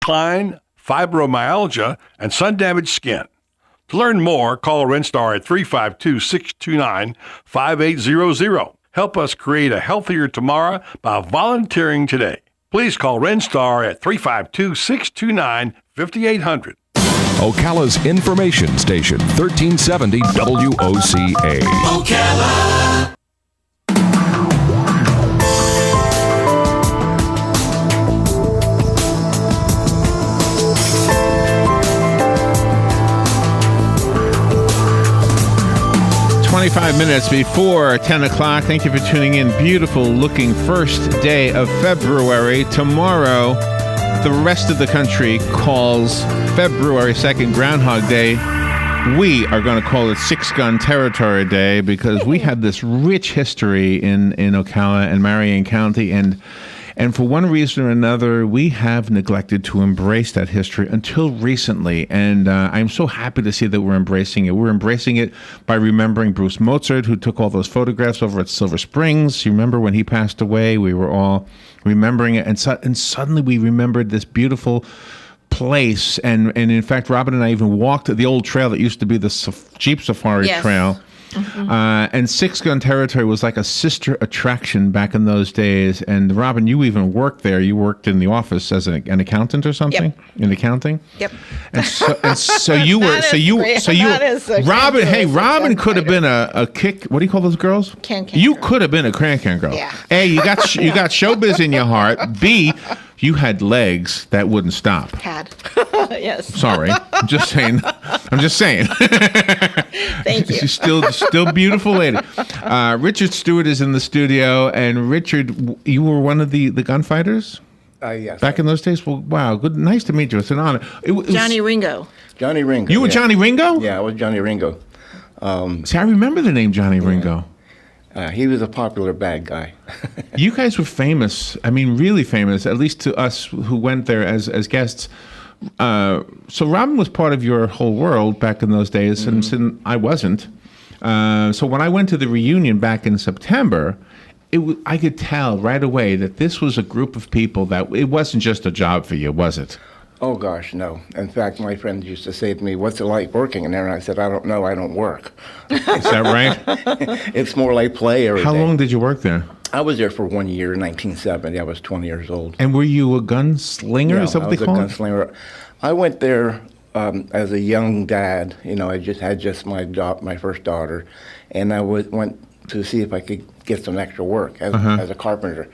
decline, fibromyalgia, and sun-damaged skin. To learn more, call Renstar at 352-629-5800. Help us create a healthier tomorrow by volunteering today. Please call Renstar at 352-629-5800. Ocala's information station, 1370 WOCA. Ocala. Minutes before 10 o'clock. Thank you for tuning in. Beautiful looking first day of February. Tomorrow, the rest of the country calls February 2nd Groundhog Day. We are going to call it Six Gun Territory Day because we have this rich history in Ocala and Marion County, and for one reason or another, we have neglected to embrace that history until recently. And I'm so happy to see that we're embracing it. We're embracing it by remembering Bruce Mozart, who took all those photographs over at Silver Springs. You remember when he passed away? We were all remembering it. And suddenly we remembered this beautiful place. And in fact, Robin and I even walked the old trail that used to be the Jeep Safari Trail. Mm-hmm. And Six Gun Territory was like a sister attraction back in those days. And Robin, you even worked there. You worked in the office as an accountant or something. Yep. In accounting. Yep. And so you were. Robin. Hey, Robin could have been a kick. What do you call those girls? Can. You could have been a can girl. Yeah. A, you got showbiz in your heart. B, you had legs that wouldn't stop. Had. Yes. Sorry. I'm just saying. Thank you. She's still beautiful lady. Richard Stewart is in the studio, and Richard, you were one of the gunfighters? Yes. Back in those days? Well, wow. Good. Nice to meet you. It's an honor. It was, Johnny Ringo. Johnny Ringo. You were Johnny Ringo? Yeah, I was Johnny Ringo. See, I remember the name Johnny Ringo. He was a popular bad guy. You guys were famous. I mean, really famous, at least to us who went there as guests. So Robin was part of your whole world back in those days, and I wasn't. So when I went to the reunion back in September, I could tell right away that this was a group of people that it wasn't just a job for you, was it? Oh, gosh, no. In fact, my friends used to say to me, what's it like working in there? And I said, I don't know. I don't work. Is that right? It's more like play every day. How long did you work there? I was there for 1 year in 1970. I was 20 years old. And were you a gunslinger? Yeah, Is that what they call I was a gunslinger. I went there as a young dad. You know, I just had my first daughter. And I went to see if I could get some extra work as a carpenter.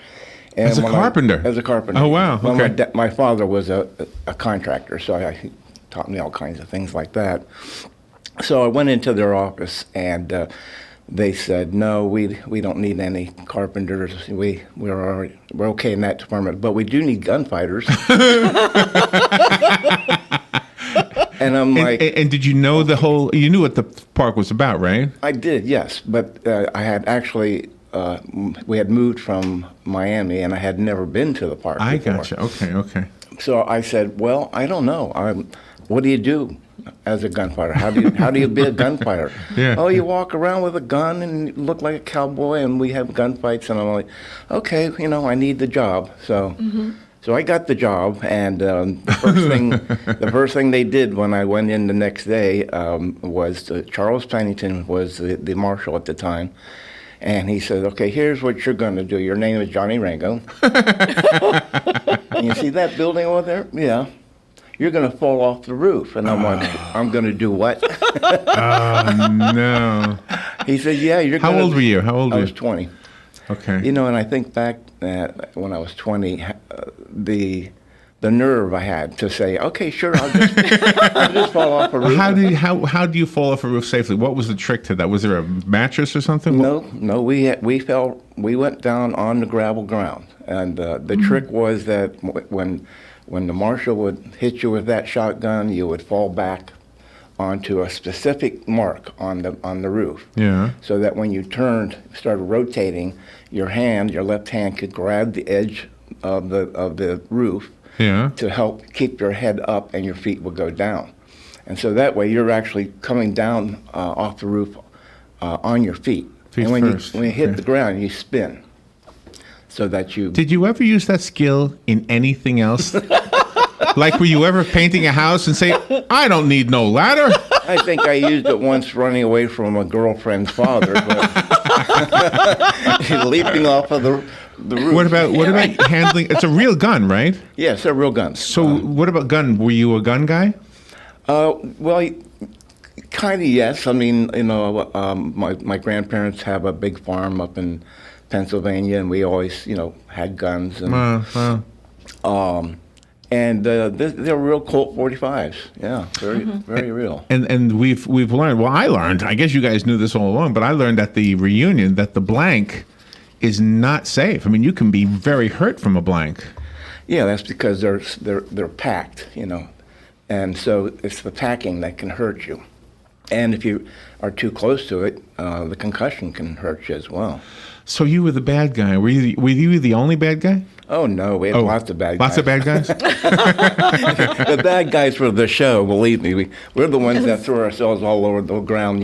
And as a carpenter? As a carpenter. Oh, wow. Okay. Well, my father was a contractor, so he taught me all kinds of things like that. So I went into their office, and they said, no, we don't need any carpenters. We're okay in that department, but we do need gunfighters. And I'm like... And did you know you knew what the park was about, right? I did, yes, but I had actually... we had moved from Miami, and I had never been to the park before. I gotcha. Okay. So I said, well, I don't know. What do you do as a gunfighter? How do you be a gunfighter? Yeah. Oh, you walk around with a gun and look like a cowboy, and we have gunfights. And I'm like, okay, I need the job. So so I got the job, and the first thing they did when I went in the next day was Charles Pennington was the marshal at the time. And he said, okay, here's what you're going to do. Your name is Johnny Ringo. And you see that building over there? Yeah. You're going to fall off the roof. And I'm like, I'm going to do what? Oh, no. He said, yeah, you're going to... How old were you? I was 20. Okay. And I think back when I was 20, the nerve I had to say, okay, sure, I'll just fall off a roof. How do you fall off a roof safely? What was the trick to that? Was there a mattress or something? No. We went down on the gravel ground, and the trick was that when the marshal would hit you with that shotgun, you would fall back onto a specific mark on the roof. Yeah. So that when you started rotating, your left hand could grab the edge of the roof. Yeah. To help keep your head up and your feet will go down. And so that way you're actually coming down off the roof on your feet. Feet and when first. you hit the ground, you spin so that you... Did you ever use that skill in anything else? Like, were you ever painting a house and say, I don't need no ladder? I think I used it once running away from a girlfriend's father, but leaping off of the roof. What about handling? It's a real gun, right? Yes, they're real guns. So what about gun? Were you a gun guy? Well, kind of yes. I mean, my grandparents have a big farm up in Pennsylvania, and we always, had guns. And, they're real Colt 45s. Yeah, very real. And we've learned. Well, I learned. I guess you guys knew this all along, but I learned at the reunion that the blank is not safe. I mean, you can be very hurt from a blank. Yeah, that's because they're packed, and so it's the packing that can hurt you. And if you are too close to it, the concussion can hurt you as well. So you were the bad guy. Were you the only bad guy? Oh, no, we had lots of bad guys. Lots of bad guys? The bad guys were the show, believe me. We're the ones that threw ourselves all over the ground,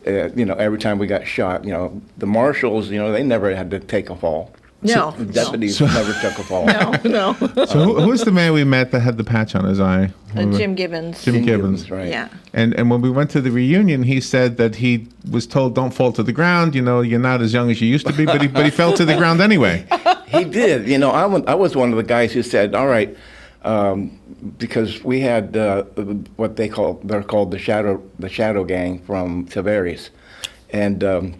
every time we got shot. The marshals, they never had to take a fall. No. The deputies never took a fall. No. So who's the man we met that had the patch on his eye? Jim Gibbons. Jim Gibbons. Right. Yeah. And when we went to the reunion, he said that he was told, don't fall to the ground. You're not as young as you used to be, but he fell to the ground anyway. He did. I was one of the guys who said, all right, because we had what they're called the Shadow Gang from Tavares. And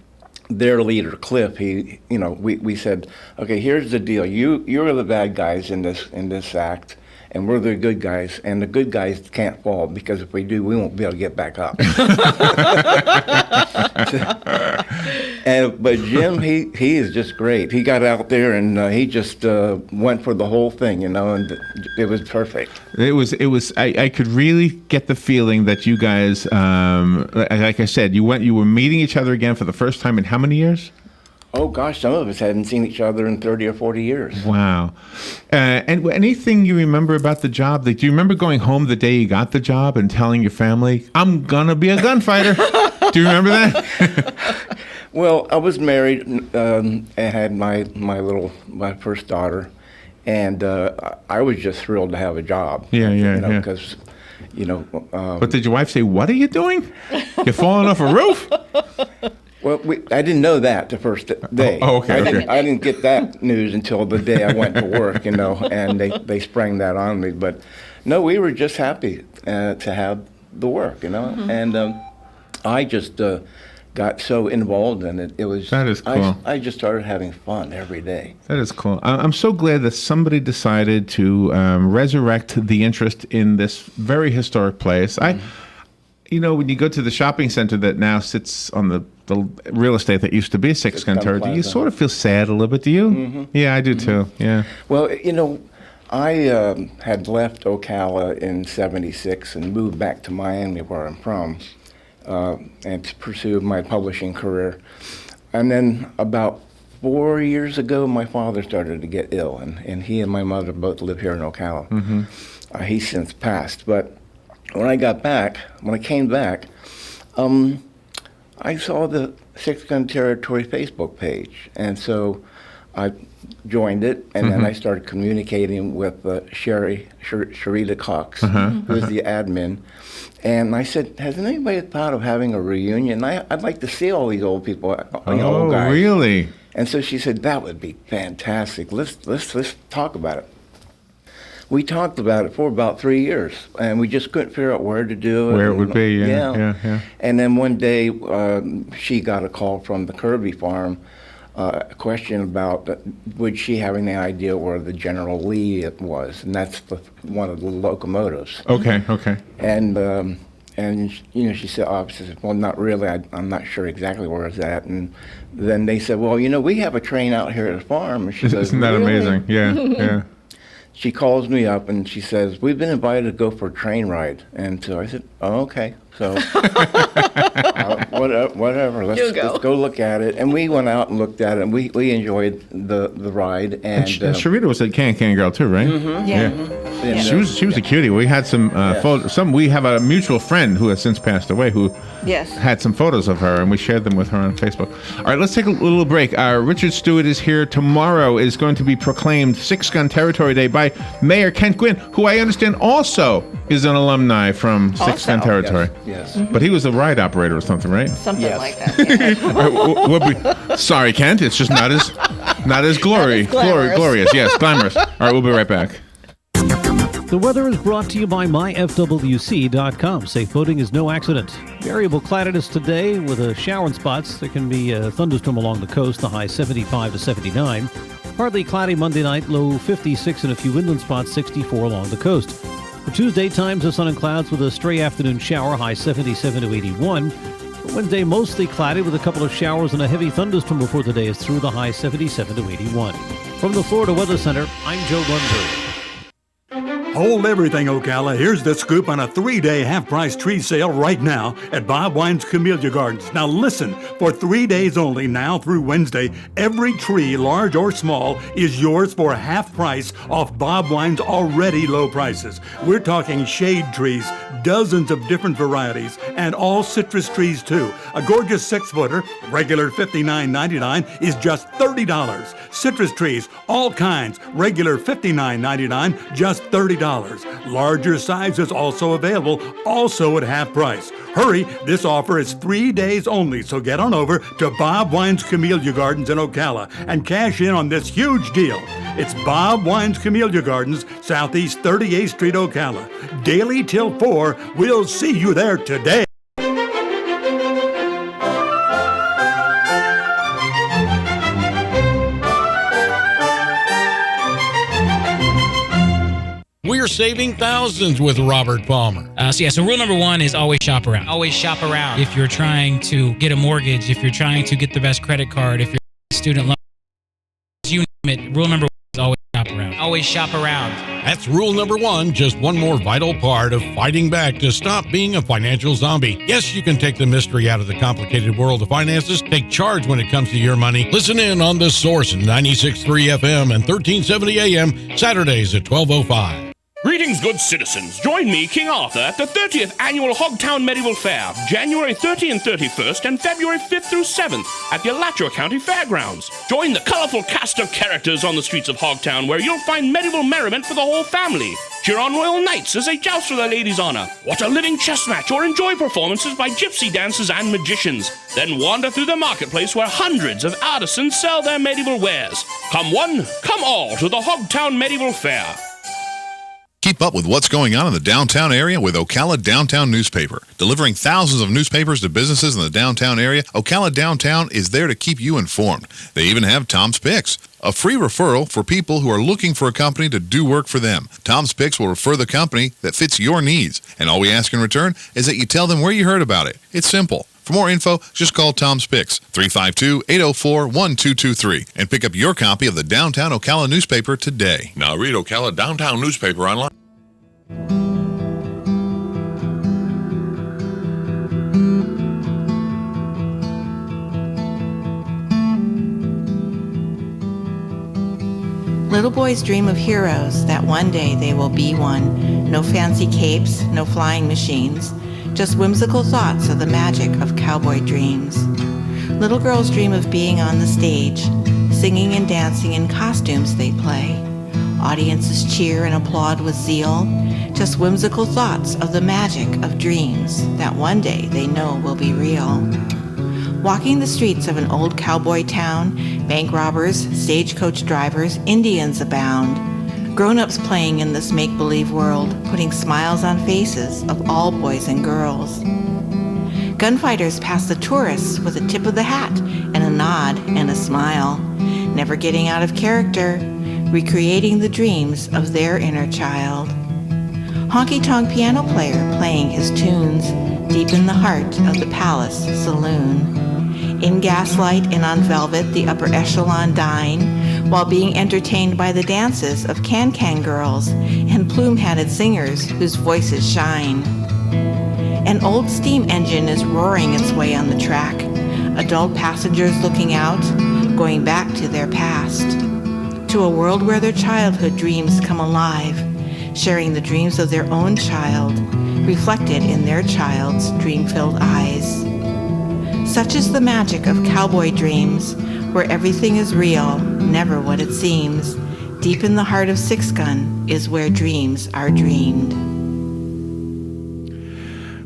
their leader, Cliff, we said, okay, here's the deal. You're the bad guys in this act, and we're the good guys, and the good guys can't fall, because if we do, we won't be able to get back up. But Jim, he is just great. He got out there and he just went for the whole thing, and it was perfect. It was. I could really get the feeling that you guys, like I said, you were meeting each other again for the first time in how many years? Oh gosh, some of us hadn't seen each other in 30 or 40 years. Wow. And anything you remember about the job? Do you remember going home the day you got the job and telling your family, I'm going to be a gunfighter? Do you remember that? Well, I was married and had my first daughter, and I was just thrilled to have a job. Yeah. Because, but did your wife say, what are you doing? You're falling off a roof? Well, I didn't know that the first day. Oh, okay. I didn't get that news until the day I went to work, and they sprang that on me. But no, we were just happy to have the work, Mm-hmm. and I just got so involved in it. It was That is cool. I just started having fun every day. That is cool. I'm so glad that somebody decided to resurrect the interest in this very historic place. When you go to the shopping center that now sits on the real estate that used to be Six Gun Turret, you sort of feel sad a little bit, do you? Mm-hmm. Yeah, I do too, yeah. Well, I had left Ocala in '76 and moved back to Miami, where I'm from, and to pursue my publishing career. And then about 4 years ago, my father started to get ill, and he and my mother both live here in Ocala. Mm-hmm. He's since passed, but when I came back, I saw the Six Gun Territory Facebook page, and so I joined it, and then I started communicating with Sharita Cox, who's the admin, and I said, has anybody thought of having a reunion? I'd like to see all these old people, old guys. Really? And so she said, that would be fantastic. Let's talk about it. We talked about it for about 3 years, and we just couldn't figure out where to do it. Where it would be, yeah. And then one day, she got a call from the Kirby farm, a question about would she have any idea where the General Lee was, and that's one of the locomotives. Okay. And she said, well, not really. I'm not sure exactly where it's at. And then they said, well, we have a train out here at the farm. And she goes, isn't that really? amazing? Yeah. She calls me up and she says, we've been invited to go for a train ride. And so I said, oh, okay. So whatever, let's go look at it. And we went out and looked at it, and we enjoyed the ride. And Sharita was a can girl too, right? Mm-hmm. Yeah. And, She was a cutie. We had some photos. We have a mutual friend who has since passed away who Yes. had some photos of her, and we shared them with her on Facebook. All right, let's take a little break. Richard Stewart is here. Tomorrow is going to be proclaimed Six Gun Territory Day by Mayor Kent Gwynn, who I understand also is an alumni from Six Gun Territory. Yes. But he was a ride operator or something, right? Something Yes. like that. Yeah. All right, sorry, Kent. It's just not as glamorous. glorious. Yes, glamorous. All right, we'll be right back. The weather is brought to you by myfwc.com. Safe boating is no accident. Variable cloudiness today with a shower in spots. There can be a thunderstorm along the coast, the high 75 to 79. Partly cloudy Monday night, low 56 and a few inland spots, 64 along the coast. For Tuesday, times of sun and clouds with a stray afternoon shower, high 77 to 81. For Wednesday, mostly cloudy with a couple of showers and a heavy thunderstorm before the day is through, the high 77 to 81. From the Florida Weather Center, I'm Joe Lundberg. Hold everything, Ocala. Here's the scoop on a 3-day half-price tree sale right now at Bob Wine's Camellia Gardens. Now listen, for 3 days only, now through Wednesday, every tree, large or small, is yours for half price off Bob Wine's already low prices. We're talking shade trees, dozens of different varieties, and all citrus trees too. A gorgeous 6-footer, regular $59.99, is just $30. Citrus trees, all kinds, regular $59.99, just $30. Larger sizes also available, also at half price. Hurry, this offer is 3 days only, so get on over to Bob Wine's Camellia Gardens in Ocala and cash in on this huge deal. It's Bob Wine's Camellia Gardens, Southeast 38th Street, Ocala. Daily till 4. We'll see you there today. We're saving thousands with Robert Palmer. So rule number one is always shop around. Always shop around. If you're trying to get a mortgage, if you're trying to get the best credit card, if you're a student loan, you name it, rule number one is always shop around. Always shop around. That's rule number one, just one more vital part of fighting back to stop being a financial zombie. Yes, you can take the mystery out of the complicated world of finances. Take charge when it comes to your money. Listen in on The Source, 96.3 FM and 1370 AM, Saturdays at 12:05. Greetings, good citizens. Join me, King Arthur, at the 30th Annual Hogtown Medieval Fair, January 30 and 31st and February 5th through 7th at the Alachua County Fairgrounds. Join the colorful cast of characters on the streets of Hogtown, where you'll find medieval merriment for the whole family. Cheer on royal knights as they joust for their ladies' honor. Watch a living chess match or enjoy performances by gypsy dancers and magicians. Then wander through the marketplace where hundreds of artisans sell their medieval wares. Come one, come all to the Hogtown Medieval Fair. Keep up with what's going on in the downtown area with Ocala Downtown Newspaper. Delivering thousands of newspapers to businesses in the downtown area, Ocala Downtown is there to keep you informed. They even have Tom's Picks, a free referral for people who are looking for a company to do work for them. Tom's Picks will refer the company that fits your needs, and all we ask in return is that you tell them where you heard about it. It's simple. For more info, just call Tom's Picks, 352-804-1223, and pick up your copy of the Downtown Ocala newspaper today. Now read Ocala Downtown Newspaper online. Little boys dream of heroes, that one day they will be one. No fancy capes, no flying machines, just whimsical thoughts of the magic of cowboy dreams. Little girls dream of being on the stage, singing and dancing in costumes they play. Audiences cheer and applaud with zeal, just whimsical thoughts of the magic of dreams that one day they know will be real. Walking the streets of an old cowboy town, bank robbers, stagecoach drivers, Indians abound. Grown-ups playing in this make-believe world, putting smiles on faces of all boys and girls. Gunfighters pass the tourists with a tip of the hat and a nod and a smile, never getting out of character, recreating the dreams of their inner child. Honky-tonk piano player playing his tunes deep in the heart of the Palace Saloon. In gaslight and on velvet, the upper echelon dine, while being entertained by the dances of can-can girls and plume-hatted singers whose voices shine. An old steam engine is roaring its way on the track, adult passengers looking out, going back to their past, to a world where their childhood dreams come alive, sharing the dreams of their own child, reflected in their child's dream-filled eyes. Such is the magic of cowboy dreams, where everything is real, never what it seems. Deep in the heart of Six Gun is where dreams are dreamed.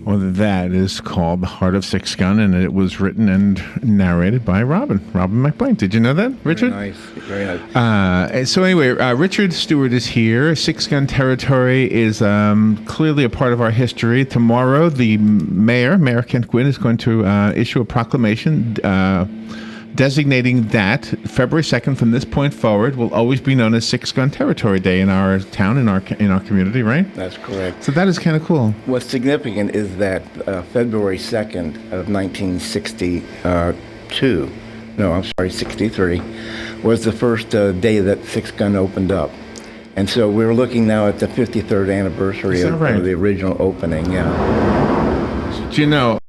Well, that is called The Heart of Six Gun, and it was written and narrated by Robin McBlain. Did you know that, Richard? Very nice. So anyway, Richard Stewart is here. Six Gun Territory is clearly a part of our history. Tomorrow, the Mayor Kent Gwynn, is going to issue a proclamation designating that February 2nd from this point forward will always be known as Six Gun Territory Day in our town, in our community, right? That's correct. So that is kind of cool. What's significant is that February 2nd of 63, was the first day that Six Gun opened up. And so we're looking now at the 53rd anniversary of the original opening, yeah. Do you know...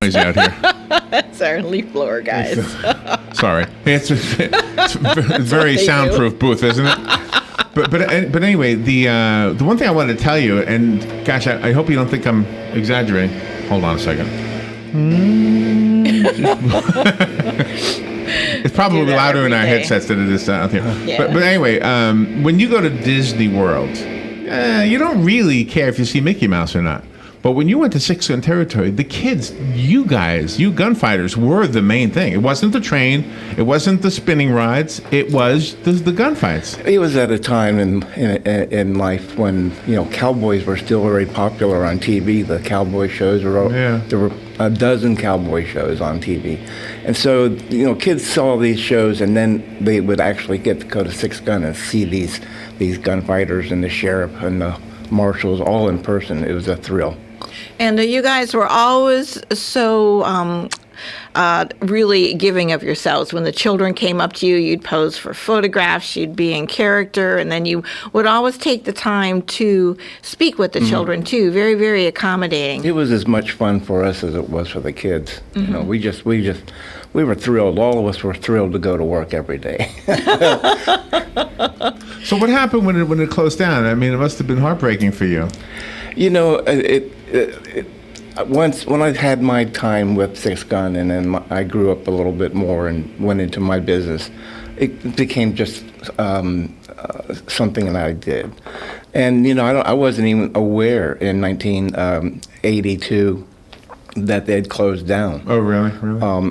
Noisy out here. That's our leaf blower, guys. Sorry, it's a very soundproof booth, isn't it? But anyway, the one thing I wanted to tell you, and gosh, I hope you don't think I'm exaggerating. Hold on a second. It's probably louder in our headsets than it is out here. Yeah. But anyway, when you go to Disney World, you don't really care if you see Mickey Mouse or not. But when you went to Six Gun Territory, the kids, you gunfighters, were the main thing. It wasn't the train, it wasn't the spinning rides, it was the gunfights. It was at a time in life when cowboys were still very popular on TV. The cowboy shows there were a dozen cowboy shows on TV, and so kids saw these shows, and then they would actually get to go to Six Gun and see these gunfighters and the sheriff and the marshals all in person. It was a thrill. And you guys were always so really giving of yourselves. When the children came up to you, you'd pose for photographs, you'd be in character, and then you would always take the time to speak with the children, too. Very, very accommodating. It was as much fun for us as it was for the kids. We were thrilled. All of us were thrilled to go to work every day. So what happened when it closed down? I mean, it must have been heartbreaking for you. Once when I had my time with Six Gun, and then I grew up a little bit more and went into my business, it became just something that I did. And I wasn't even aware in 1982 that they'd closed down. Oh, really?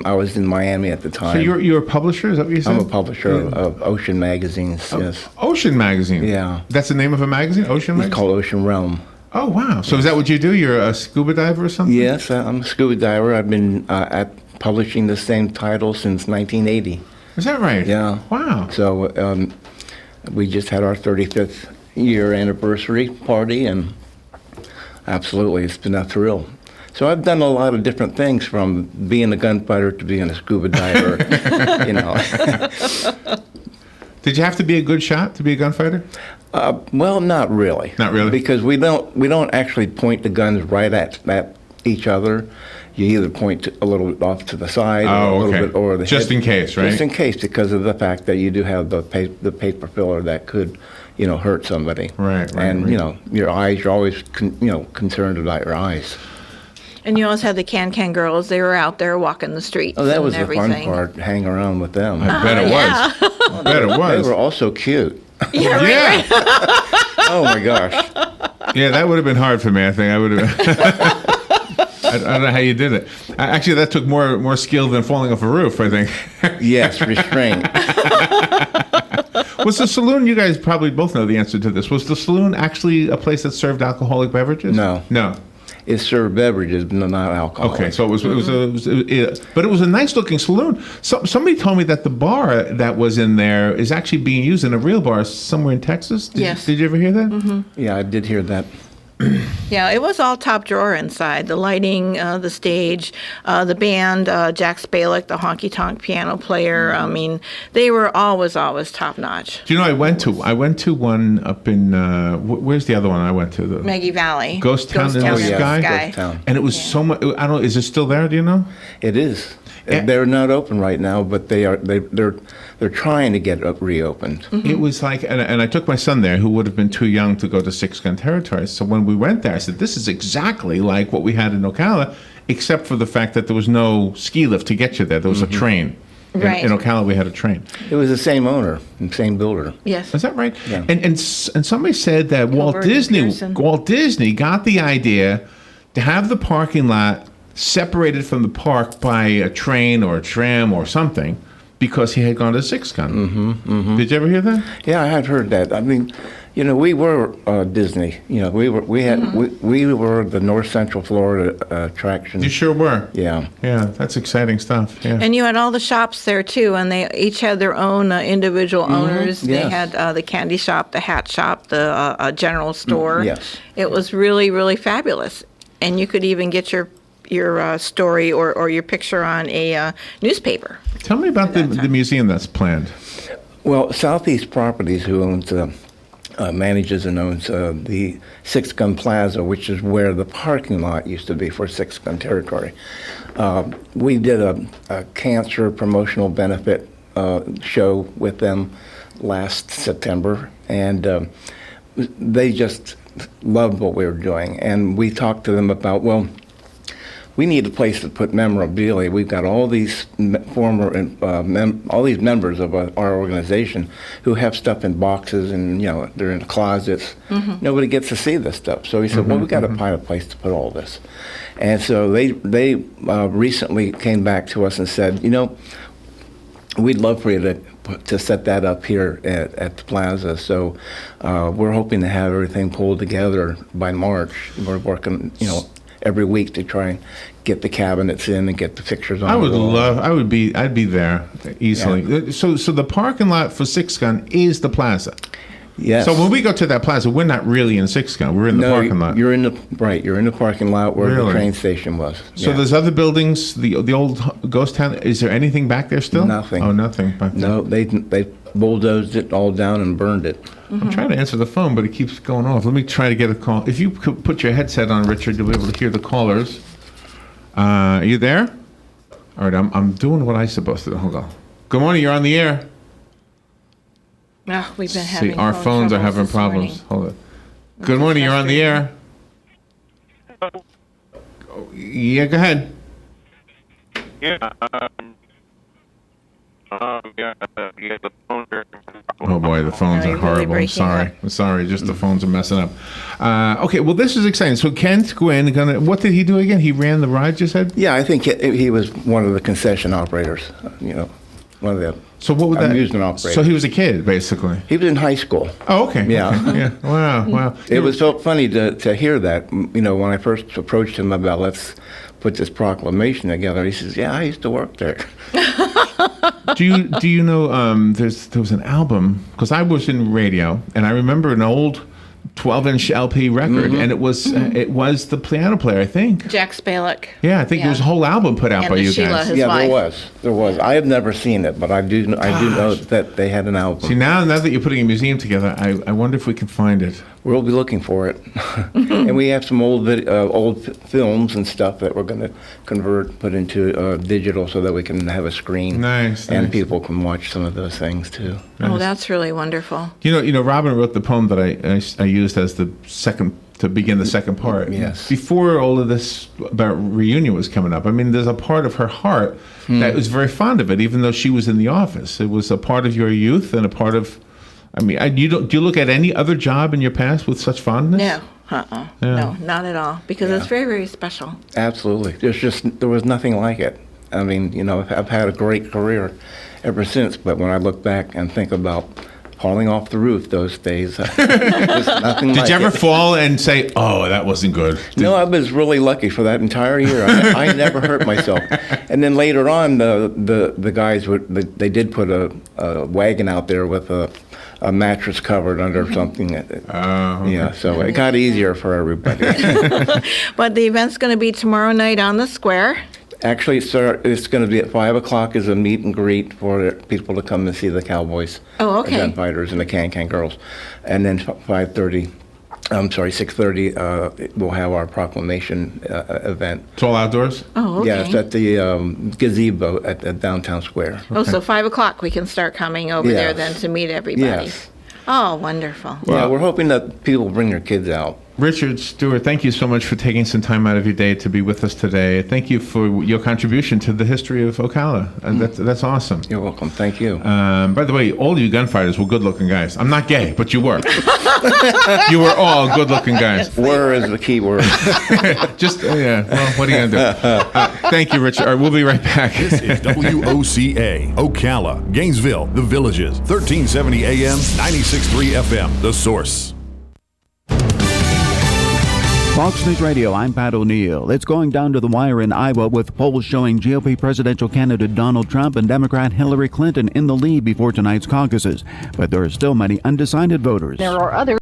I was in Miami at the time. So you're a publisher? Is that what you said? I'm a publisher of Ocean magazines. Yes. Ocean magazine. Yeah. That's the name of a magazine. Ocean magazine. It's called Ocean Realm. Oh, wow. So is that what you do? You're a scuba diver or something? Yes, I'm a scuba diver. I've been publishing the same title since 1980. Is that right? Yeah. Wow. So we just had our 35th year anniversary party, and absolutely, it's been a thrill. So I've done a lot of different things, from being a gunfighter to being a scuba diver. Did you have to be a good shot to be a gunfighter? Well, not really. Not really? Because we don't actually point the guns right at each other. You either point a little off to the side, or a little bit over the just head. In case, right? Just in case, because of the fact that you do have the paper filler that could, hurt somebody. Right. And your eyes. You're always concerned about your eyes. And you always had the Can Girls. They were out there walking the streets. Oh, that was and the fun everything. part, hanging around with them. I bet it was. I bet it was. They were also cute. Yeah. Yeah. Oh my gosh. Yeah, that would have been hard for me. I think I would have. I don't know how you did it. Actually, that took more skill than falling off a roof, I think. Yes, restraint. Was the saloon? You guys probably both know the answer to this. Was the saloon actually a place that served alcoholic beverages? No. It served beverages, but not alcohol. Okay, so but it was a nice looking saloon. Somebody told me that the bar that was in there is actually being used in a real bar somewhere in Texas. Yes. Did you ever hear that? Mm-hmm. Yeah, I did hear that. Yeah, it was all top drawer inside. The lighting, the stage, the band, Jack Spalek, the honky-tonk piano player. I mean, they were always top notch. Do you know, I went to one up in, where's the other one I went to? The Maggie Valley. Ghost Town in the Sky. Ghost Town. And it was so much, I don't know, is it still there, do you know? It is. They're not open right now, but they're trying to get reopened. It was like, and I took my son there, who would have been too young to go to Six Gun Territory. So when we went there, I said, "This is exactly like what we had in Ocala, except for the fact that there was no ski lift to get you there. There was a train." Right. In Ocala, we had a train. It was the same owner and same builder. Yes. Is that right? Yeah. And somebody said that Walt Gilbert and Pearson. Disney got the idea to have the parking lot separated from the park by a train or a tram or something because he had gone to Six Gun. Did you ever hear that? Yeah, I had heard that. I mean, we were Disney. We were the North Central Florida attraction. You sure were. Yeah. Yeah, that's exciting stuff. Yeah. And you had all the shops there too, and they each had their own individual owners. They yes. had the candy shop, the hat shop, the general store. Yes. It was really, really fabulous, and you could even get your story or your picture on a newspaper. Tell me about the museum that's planned. Well, Southeast Properties, who owns, manages and owns the Six Gun Plaza, which is where the parking lot used to be for Six Gun Territory. We did a cancer promotional benefit show with them last September, and they just loved what we were doing. And we talked to them about, well, we need a place to put memorabilia. We've got all these all these members of our organization who have stuff in boxes and they're in closets. Nobody gets to see this stuff. So we said, well, we got to find a place to put all this. And so they recently came back to us and said, we'd love for you to set that up here at the plaza. So we're hoping to have everything pulled together by March. We're working, every week to try and get the cabinets in and get the pictures on. I'd be there easily. Yeah. So the parking lot for Six Gun is the plaza. Yes. So when we go to that plaza, we're not really in Six Gun. We're in the parking lot. You're in the parking lot where the train station was. So there's other buildings, the old ghost town. Is there anything back there still? Nothing. Oh, nothing back there. No, they bulldozed it all down and burned it. I'm trying to answer the phone, but it keeps going off. Let me try to get a call. If you could put your headset on, Richard, you'll be able to hear the callers. Are you there? All right, I'm doing what I'm supposed to do. Hold on. Good morning, you're on the air. Oh, we've been having our phones are having problems. Hold on. Good morning, you're on the air. Yeah, go ahead. Oh boy, the phones are horrible. I'm sorry. Just the phones are messing up. Okay, well, this is exciting. So Kent Gwynn, what did he do again? He ran the ride, you said? Yeah, I think he was one of the concession operators. One of the amusement operators. So he was a kid, basically. He was in high school. Oh, okay. Yeah. Yeah. Wow. It was so funny to hear that. When I first approached him about let's put this proclamation together, he says, "Yeah, I used to work there." Do you know there was an album, because I was in radio and I remember an old 12-inch LP record, and it was the piano player, I think. Jack Spalek. Yeah, I think there was a whole album put out by you Sheila, guys. his wife. There was. I have never seen it, but I do know that they had an album. See, now that you're putting a museum together, I wonder if we can find it. We'll be looking for it. And we have some old films and stuff that we're going to put into digital so that we can have a screen. Nice. And people can watch some of those things too. Oh, that's really wonderful. Robin wrote the poem that I used as the second, to begin the second part. Yes. Before all of this about reunion was coming up, I mean, there's a part of her heart that was very fond of it, even though she was in the office. It was a part of your youth and a part of, do you look at any other job in your past with such fondness? No. No, not at all. Because it's very, very special. Absolutely. There was nothing like it. I mean, I've had a great career ever since, but when I look back and think about falling off the roof those days, there's nothing like it. Did you ever fall and say, "Oh, that wasn't good"? No, I was really lucky for that entire year. I never hurt myself. And then later on, the guys they did put a wagon out there with a mattress covered under something. Okay. Yeah, so it got easier for everybody. But the event's going to be tomorrow night on the square. Actually, it's going to be at 5 o'clock as a meet and greet for people to come and see the Cowboys. Oh, okay. Event fighters and the Can-Can girls. And then 5:30 I'm sorry, 6:30. We'll have our proclamation event. It's all outdoors? Oh, okay. Yes, at the gazebo at the downtown square. Oh, so 5 o'clock we can start coming over there Yes. then to meet everybody. Yes. Oh, wonderful. Yeah, we're hoping that people bring their kids out. Richard, Stewart, thank you so much for taking some time out of your day to be with us today. Thank you for your contribution to the history of Ocala. That's awesome. You're welcome. Thank you. By the way, all you gunfighters were good-looking guys. I'm not gay, but you were. You were all good-looking guys. Were is the key word. Just, yeah, well, what are you going to do? Thank you, Richard. All right, we'll be right back. This is WOCA, Ocala, Gainesville, The Villages, 1370 AM, 96.3 FM, The Source. Fox News Radio, I'm Pat O'Neill. It's going down to the wire in Iowa with polls showing GOP presidential candidate Donald Trump and Democrat Hillary Clinton in the lead before tonight's caucuses. But there are still many undecided voters. There are other